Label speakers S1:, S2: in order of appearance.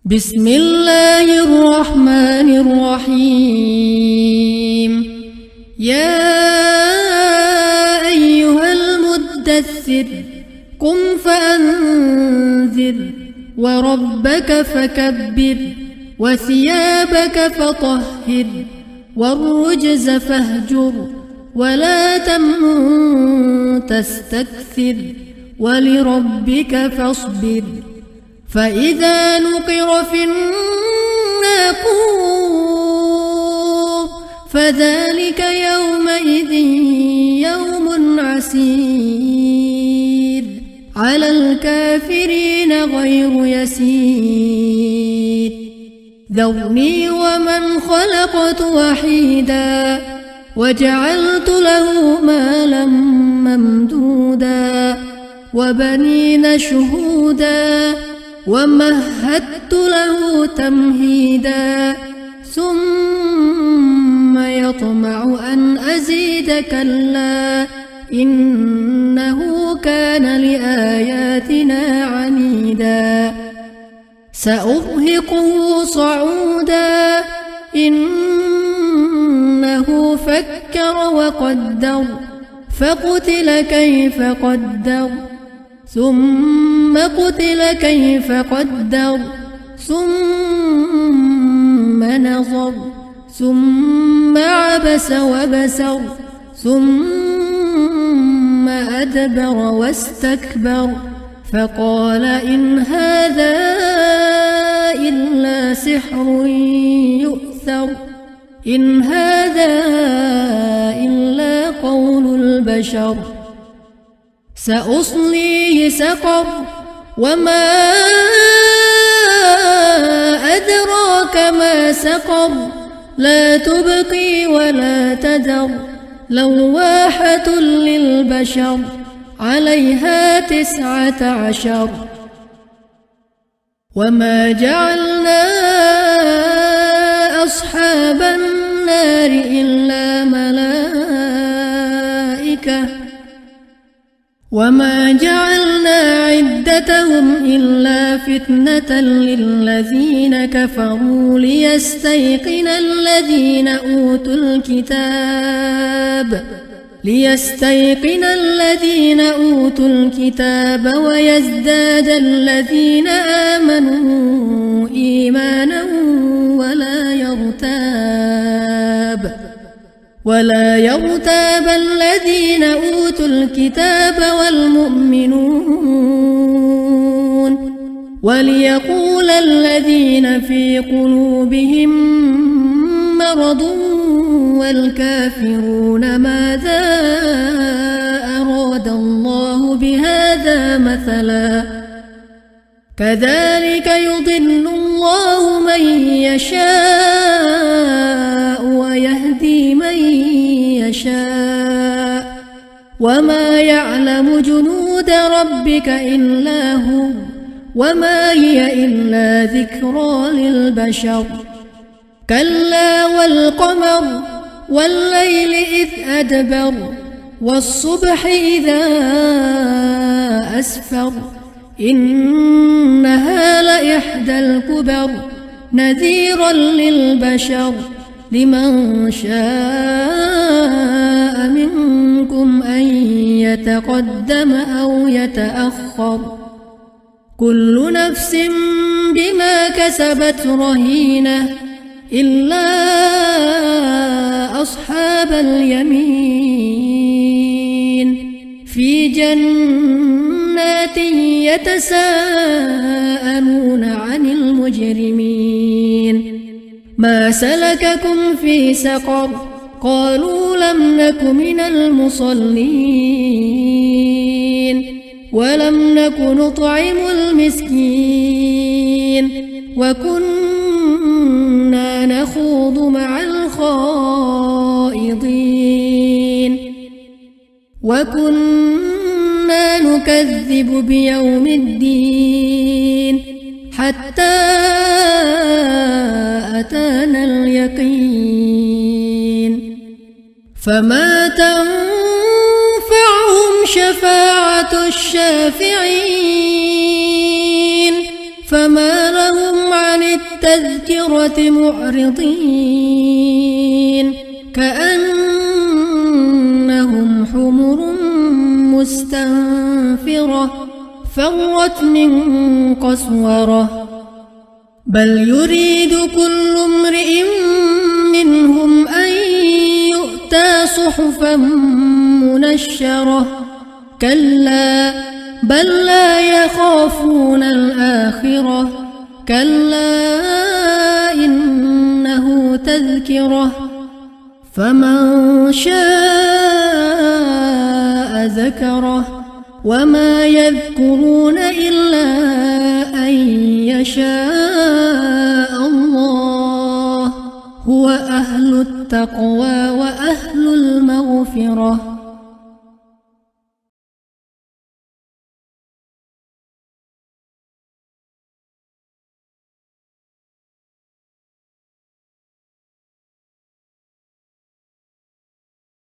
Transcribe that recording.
S1: بسم الله الرحمن الرحيم. يا أيها المدثر قم فأنذر وربك فكبر وثيابك فطهر والرجز فاهجر ولا تمنن تستكثر ولربك فاصبر. فإذا نقر في الناقور فذلك يومئذ يوم عسير على الكافرين غير يسير. ذرني ومن خلقت وحيدا وجعلت له مالا ممدودا وبنين شهودا ومهدت له تمهيدا ثم يطمع أن أزيد كلا إنه كان لآياتنا عنيدا. سأرهقه صعودا إنه فكر وقدر فقتل كيف قدر ثم قتل كيف قدر ثم نظر ثم عبس وبسر ثم أدبر واستكبر فقال إن هذا إلا سحر يؤثر إن هذا إلا قول البشر. سأصليه سقر وما أدراك ما سقر لا تبقي ولا تذر لواحة للبشر عليها 19. وما جعلنا أصحاب النار إلا ملائكة وما جعلنا عدتهم إلا فتنة للذين كفروا ليستيقن الذين أوتوا الكتاب ويزداد الذين آمنوا إيمانا ولا يرتاب الذين أوتوا الكتاب والمؤمنون وليقول الذين في قلوبهم مرض والكافرون ماذا أراد الله بهذا مثلا كذلك يضل الله من يشاء ويهدي من يشاء وما يعلم جنود ربك إلا هو وما هي إلا ذكرى للبشر. كلا والقمر والليل إذ أدبر والصبح إذا أسفر إنها لإحدى الكبر نذيرا للبشر لمن شاء منكم أن يتقدم أو يتأخر كل نفس بما كسبت رهينة إلا أصحاب اليمين في جنات يتساءلون عن المجرمين ما سلككم في سقر قالوا لم نك من المصلين ولم نك نطعم المسكين وكنا نخوض مع الخائضين وكنا نكذب بيوم الدين حتى أتانا اليقين فما تنفعهم شفاعة الشافعين فما لهم عن التذكرة معرضين كأنهم حمر مستنفرة فرت من قسورة بل يريد كل امرئ منهم أن يؤتى صحفا منشرة كلا بل لا يخافون الآخرة كلا إنه تذكرة فمن شاء ذكره وما يذكرون إلا أن يشاء الله هو أهل التقوى وأهل المغفرة